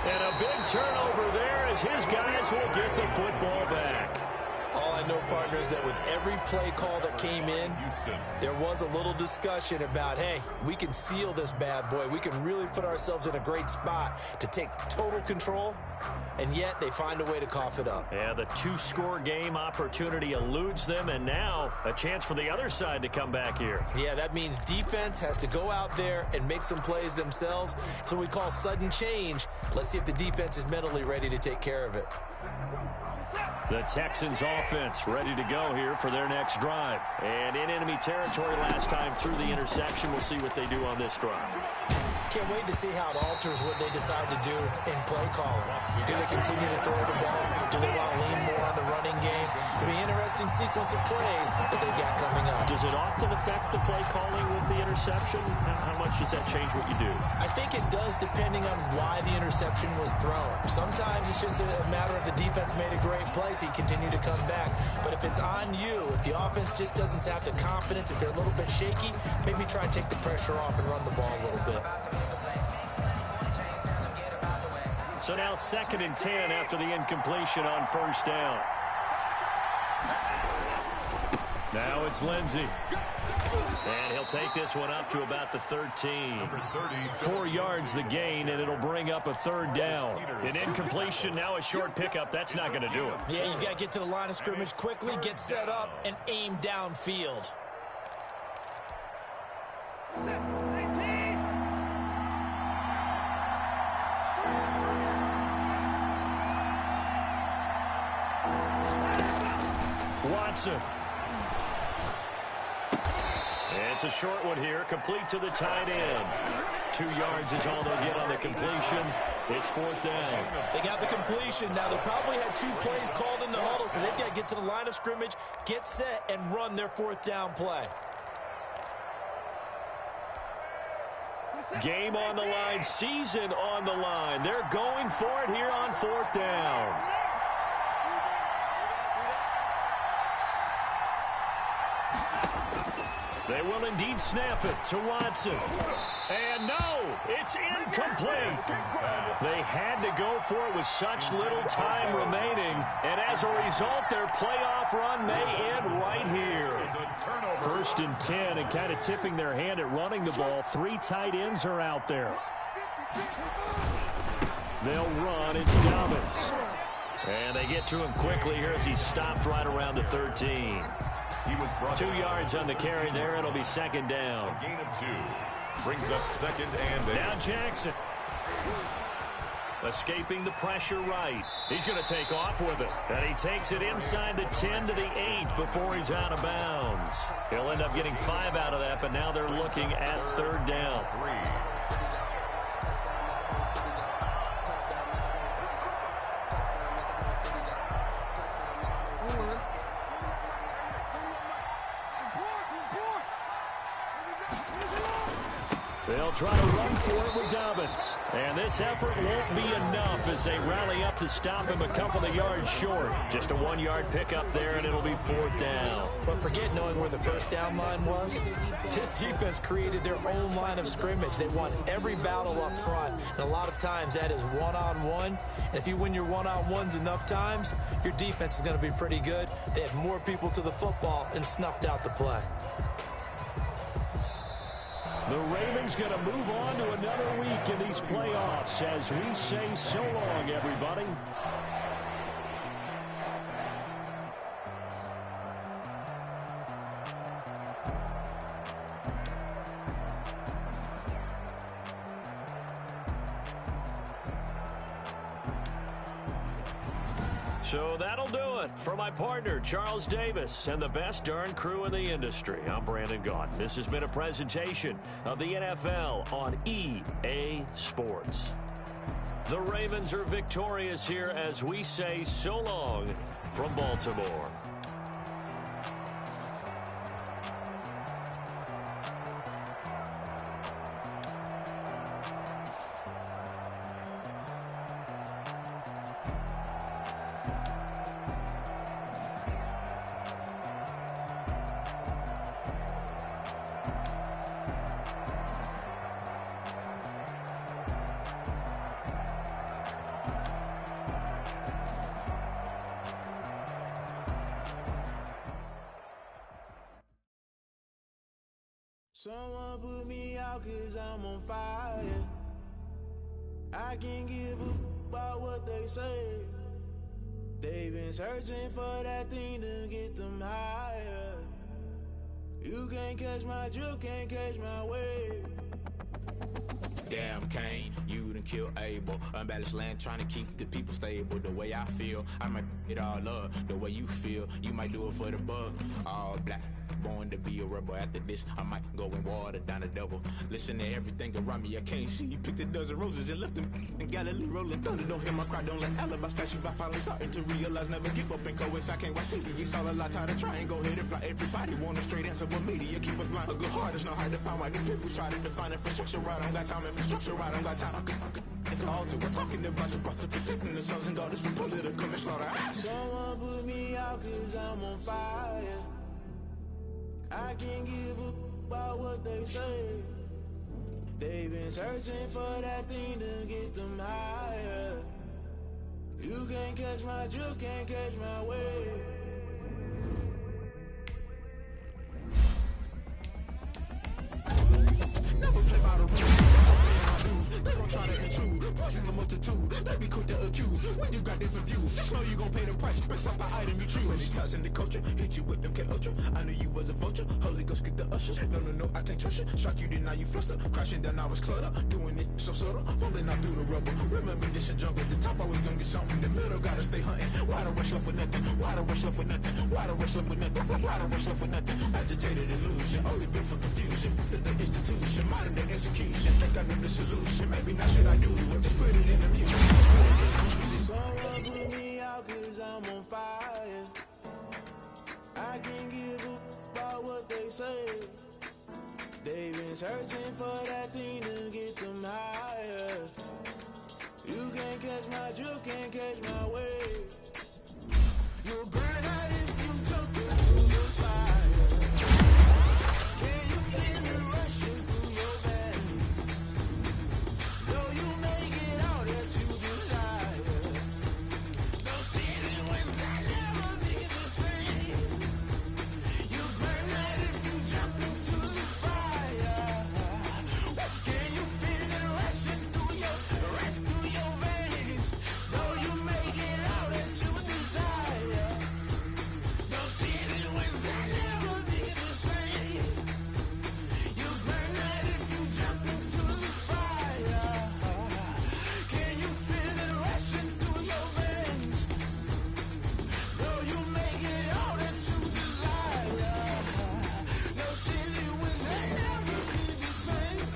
And a big turnover there as his guys will get the football back. All I know, partner, is that with every play call that came in, there was a little discussion about, hey, we can seal this bad boy. We can really put ourselves in a great spot to take total control, and yet they find a way to cough it up. Yeah, the 2-score game opportunity eludes them, and now a chance for the other side to come back here. Yeah, that means defense has to go out there and make some plays themselves. So we call sudden change. Let's see if the defense is mentally ready to take care of it. The Texans offense ready to go here for their next drive. And in enemy territory last time through the interception. We'll see what they do on this drive. Can't wait to see how it alters what they decide to do in play calling. Do they continue to throw the ball? Do they want to lean more on the running game? It'll be an interesting sequence of plays that they've got coming up. Does it often affect the play calling with the interception? How much does that change what you do? I think it does, depending on why the interception was thrown. Sometimes it's just a matter of the defense made a great play, so you continue to come back. But if it's on you, if the offense just doesn't have the confidence, if they're a little bit shaky, maybe try and take the pressure off and run the ball a little bit. So now 2nd and 10 after the incompletion on first down. Now it's Lindsey. And he'll take this one up to about the 13. 4 yards the gain, and it'll bring up a 3rd down. An incompletion, now a short pickup. That's not going to do it. Yeah, you've got to get to the line of scrimmage quickly, get set up, and aim downfield. Watson. It's a short one here, complete to the tight end. 2 yards is all they'll get on the completion. It's 4th down. They got the completion. Now, they probably had 2 plays called in the huddle, so they've got to get to the line of scrimmage, get set, and run their 4th down play. Game on the line, season on the line. They're going for it here on 4th down. They will indeed snap it to Watson. And no, it's incomplete. They had to go for it with such little time remaining. And as a result, their playoff run may end right here. 1st and 10, and kind of tipping their hand at running the ball. 3 tight ends are out there. They'll run. It's Dobbins. And they get to him quickly here as he stopped right around the 13. He was brought 2 yards on the carry there. It'll be 2nd down. A gain of 2. Brings up 2nd and 8. Now Jackson. Escaping the pressure right. He's going to take off with it. And he takes it inside the 10 to the 8 before he's out of bounds. He'll end up getting 5 out of that, but now they're looking at 3rd down. 3. They'll try to run for it with Dobbins. And this effort won't be enough as they rally up to stop him a couple of yards short. Just a 1-yard pickup there, and it'll be 4th down. But forget knowing where the 1st down line was. This defense created their own line of scrimmage. They won every battle up front. And a lot of times that is one-on-one. And if you win your one-on-ones enough times, your defense is going to be pretty good. They had more people to the football and snuffed out the play. The Ravens going to move on to another week in these playoffs as we say so long, everybody. So that'll do it for my partner, Charles Davis, and the best darn crew in the industry. I'm Brandon Gaudin. This has been a presentation of the NFL on EA Sports. The Ravens are victorious here as we say so long from Baltimore. Someone put me out 'cause I'm on fire. I can't give a about what they say. They've been searching for that thing to get them higher. You can't catch my drift, can't catch my wave. Damn Kane, you done killed Abel. Unbalanced land trying to keep the people stable. The way I feel, I might it all up. The way you feel, you might do it for the bug. All black, born to be a rebel. After this, I might go and water down the devil. Listen to everything around me, I can't see. You picked a dozen roses and left them in Galilee rolling thunder. Don't hear my cry, don't let alibis pass you. I finally starting to realize, never give up and coincide. I can't watch TV, it's all a lot. Tired of trying, go ahead and fly. Everybody want a straight answer, but media keep us blind. A good heart is not hard to find. Why do people try to define infrastructure right? I don't got time, infrastructure right, I don't got time. I could it's all to we're talking about you, about to protecting the sons and daughters from political and slaughter. Someone put me out 'cause I'm on fire. I can't give a about what they say. They've been searching for that thing to get them higher. You can't catch my drift, can't catch my wave. Never play by the rules. They gon' try to intrude, poison the multitude. They be quick to accuse when you got different views. Just know you gon' pay the price based off the item you choose. Many times in the culture, hit you with them K Ultra. I knew you was a vulture. Holy Ghost get the usher. luscious. No, I can't trust you. Shock you, then now you fluster. Crashing down, I was cluttered. Doing this so subtle. Fumbling out through the rubble. Remember this and jungle. The top always gonna get something. In the middle, gotta stay hunting. Why the rush left for nothing? Why the rush left for nothing? Why the rush left for nothing? Why the rush left for nothing? Agitated illusion. Only built for confusion. The institution. Modern day execution. Think I know the solution. Maybe not should I do it. Just put it in the music. Just put it in the music. Someone put me out cause I'm on fire. I can't give up about what they say. They've been searching for that thing to get them higher. You can't catch my drift, can't catch my wave. You'll burn out if you jump into the fire. Can you feel it rushing through your veins? Though you make it all that you desire. Those ceiling winds that never be the same. You burn out if you jump into the fire. Can you feel it rushing through your veins? Though you make it all that you desire. Those ceiling winds that never be the same. You burn out if you jump into the fire. Can you feel it rushing through your veins? Though you make it all that you desire. Those ceiling winds that never be the same.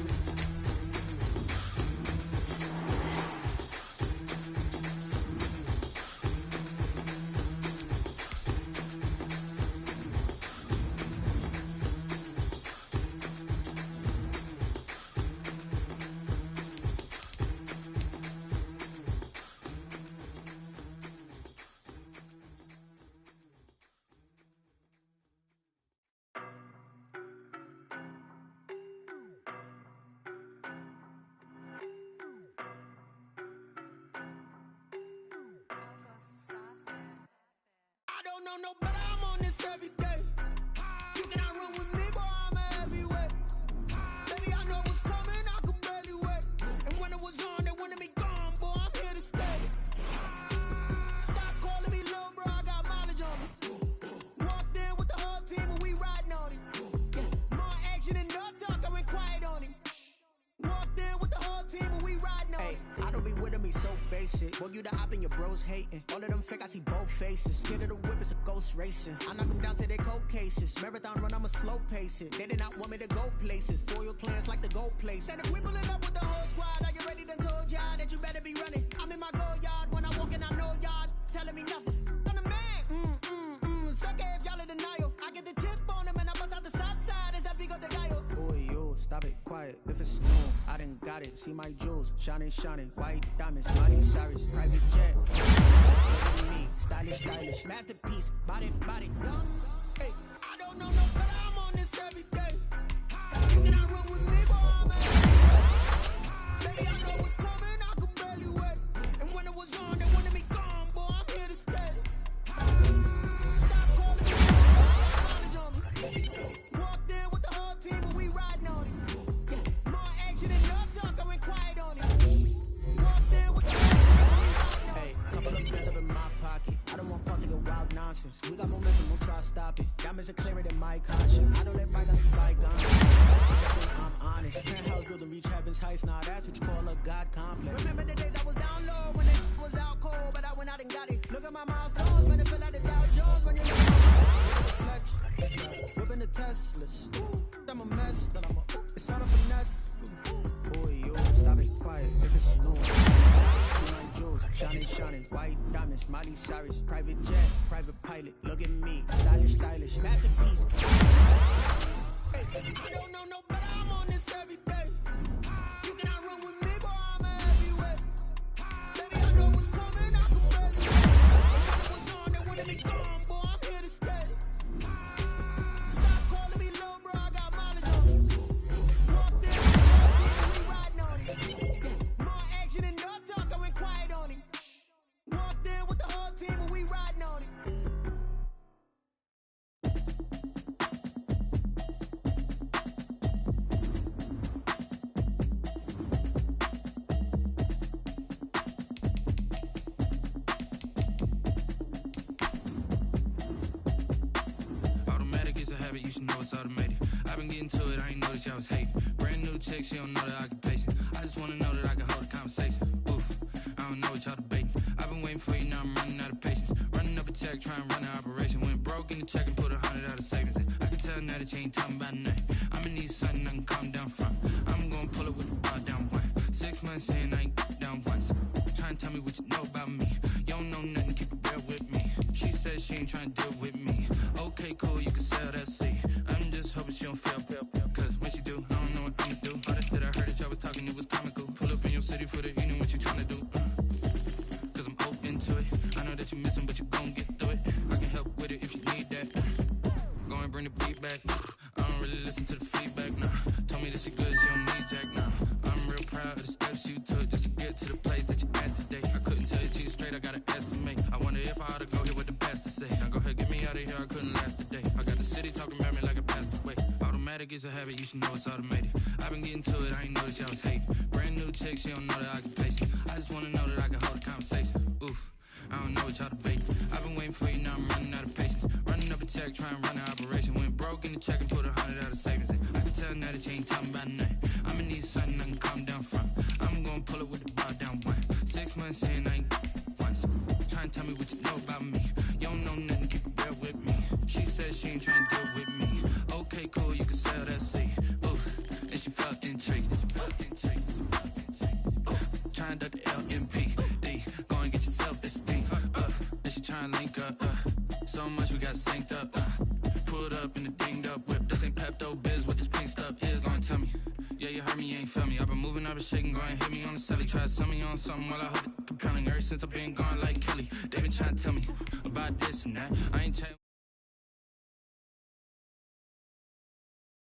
I don't know no better, I'm on this every day. You cannot run with me, boy, I'm a heavyweight. Baby, I know what's coming, I could barely wait. And when it was on, they wanted me gone, boy, I'm here to stay. Stop calling me little bro, I got mileage on me. Walked in with the whole team and we riding on him. More action and no talk, I went quiet on him. Walked in with the whole team and we riding on him. I don't be with me so basic. Boy, you the op and your bros hating. All of them fake, I see both faces. Scared of the whip, it's a ghost racing. I knock them down to their cold cases. Marathon run, I'ma slow pace it. They did not want me to go places. Foil plans like the go place. And if we pulling up with the whole squad, are you ready? Done told y'all that you better be running. I'm in my go yard. When I walk in, I know y'all telling me nothing. I'm the man. Suck it if y'all in denial. I get the chip on him and I bust out the south side. Is that Vigo de Gallo? Boy, yo, stop it, quiet. If it's snow, I done got it. See my jewels, shining, shining. White diamonds, Miley Cyrus, private jet. Look at me, stylish. Masterpiece, body. Hey, I don't know no better, I'm on this every day. You cannot run with me, boy, I'm a heavyweight. Baby, I know what's coming, I could barely wait. And when it was on, they wanted me gone, boy, I'm here to stay. Stop calling me, mileage on me. Walked in with the whole team and we riding on him. More action and no talk, I went quiet on him. Walked in with the whole team and we riding on him. Hey, couple of bands up in my pocket. I don't want pussy or wild nonsense. We got momentum, we'll try to stop it. Diamonds are clearer than my conscience. I don't let bygones be bygones. I'm honest. Penthouse building reach heaven's heights. Nah, that's what you call a God complex. Remember the days I was down low when it was out cold, but I went out and got it. Look at my milestones, man, it feel like the Dow Jones when you look at my Reflection. Whipping the Teslas. I'm a mess, then it's not a finesse. Boy, yo, stop it, quiet. If it's snow. See my jewels, shining. White diamonds, Miley Cyrus, private jet, private pilot. Look at me, stylish. Masterpiece. Hey, I don't know no better, I'm on this every day. You cannot run with me, boy, I'm a heavyweight. Baby, I know what's coming, I could barely wait. And when it was on, they wanted me gone, boy, I'm here to stay. Stop calling me little bro, I got mileage on me. Walked in with the whole team and we riding on him. More action and no talk, I went quiet on him. Walked in with the whole team and we riding on him. I was hating. Brand new chick, she don't know that I can patient. I just wanna know that I can hold a conversation. Oof, I don't know what y'all debating. I've been waiting for you, now I'm running out of patience. Running up a check, trying to run an operation. Went broke in the check and put 100 out of savings in. I can tell now that you ain't talking about nothing. I'ma need something I can calm down from. I'm gonna pull it with the bar down one. 6 months in, I ain't down once. Trying to tell me what you know about me. You don't know nothing, keep it real with me. She said she ain't trying to deal with me. Okay, cool, you can sell that seat. I'm just hoping she don't fail. Cause when she do, I don't know what I'ma do. All that I heard that y'all was talking, it was comical. Pull up in your city for the evening, what you trying to do? Cause I'm open to it. I know that you missing, but you gon' get through it. I can help with it if you need that. Go and bring the beat back. I don't really listen to the feedback, nah. Told me that she good, she don't need jack, nah. I'm real proud of the steps you took just to get to the place that you at today. I couldn't tell you to you straight, I gotta estimate. I wonder if I ought to go here with the best to say. Now go ahead, get me out of here, I couldn't last a day. I got the city talking about me like I passed away. Automatic is a habit, you should know it's automated. I've been getting to it, I ain't noticed y'all was hating. Brand new chick, she don't know that I can patient. I just wanna know that I can hold a conversation. Oof, I don't know what y'all debating. I've been waiting for you, now I'm running out of patience. Running up a check, trying to run an operation. Went broke in the check and put 100 out of savings in. I can tell now that you ain't talking about nothing. I'ma need something I can calm down from. I'm gonna pull it with the bar down one. 6 months in, I ain't once. Trying to tell me what you know about me. You don't know nothing, keep it real with me. She said she ain't trying to deal with me. Okay, cool, you can sell that seat. Ooh, and she felt intrigued. Trying to duck the LMP. Go and get yourself esteem. And she trying to link up. So much we got synced up. Pulled up in the dinged up whip. This ain't Pepto Biz, what this pink stuff is. Don't tell me. Yeah, you heard me, you ain't felt me. I've been moving, I've been shaking, go and hit me on the celly. Try to sell me on something while I hold it compelling. Ever since I've been gone like Kelly, they been trying to tell me about this and that. I ain't